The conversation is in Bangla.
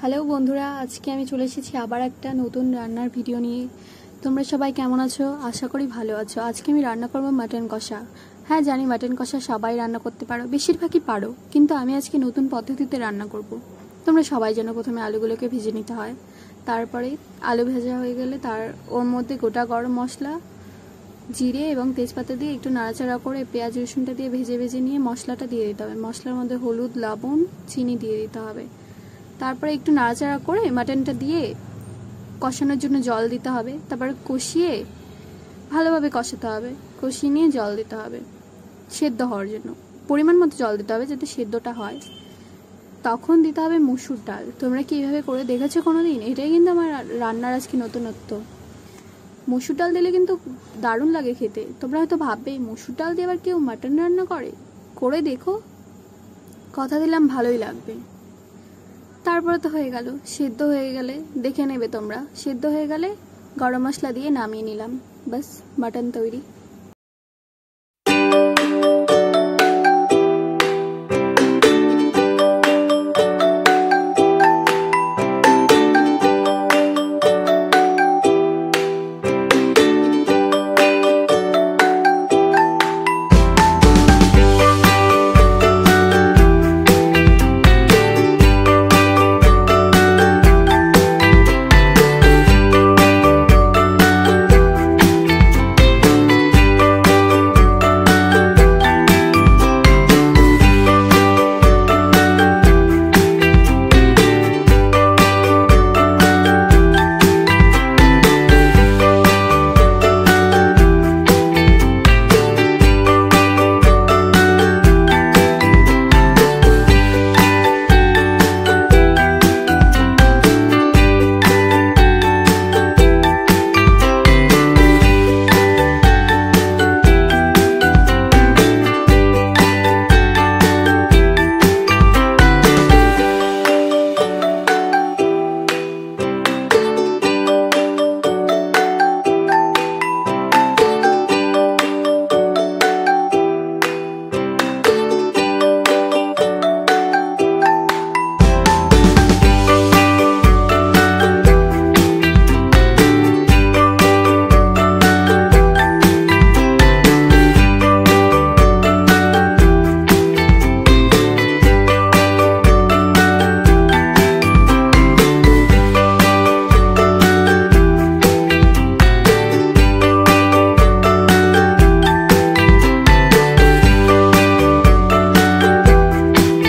হ্যালো বন্ধুরা, আজকে আমি চলে এসেছি আবার একটা নতুন রান্নার ভিডিও নিয়ে। তোমরা সবাই কেমন আছো? আশা করি ভালো আছো। আজকে আমি রান্না করব মাটন কষা। হ্যাঁ জানি, মাটন কষা সবাই রান্না করতে পারো, বেশিরভাগই পারো, কিন্তু আমি আজকে নতুন পদ্ধতিতে রান্না করব। তোমরা সবাই জানো প্রথমে আলুগুলোকে ভেজে নিতে হয়, তারপরে আলু ভাজা হয়ে গেলে ওর মধ্যে গোটা গরম মশলা, জিরে এবং তেজপাতা দিয়ে একটু নাড়াচাড়া করে পেঁয়াজ রসুনটা দিয়ে ভেজে ভেজে নিয়ে মশলাটা দিয়ে দিতে হবে। মশলার মধ্যে হলুদ, লবণ, চিনি দিয়ে দিতে হবে। তারপরে একটু নাড়াচাড়া করে মাটনটা দিয়ে কষানোর জন্য জল দিতে হবে। তারপরে কষিয়ে ভালোভাবে কষাতে হবে, কষিয়ে নিয়ে জল দিতে হবে সেদ্ধ হওয়ার জন্য। পরিমাণ মতো জল দিতে হবে যাতে সেদ্ধটা হয়। তখন দিতে হবে মসুর ডাল। তোমরা কি এইভাবে করে দেখেছো কোনোদিন? এটাই কিন্তু আমার রান্নার আজকে নতুনত্ব। মসুর ডাল দিলে কিন্তু দারুণ লাগে খেতে। তোমরা হয়তো ভাববে মসুর ডাল দিয়ে আবার কেউ মাটন রান্না করে দেখো, কথা দিলাম ভালোই লাগবে। তারপরে তো হয়ে গেল, সেদ্ধ হয়ে গেলে দেখে নেবে তোমরা। সেদ্ধ হয়ে গেলে গরম মশলা দিয়ে নামিয়ে নিলাম, বাস মাটন তৈরি।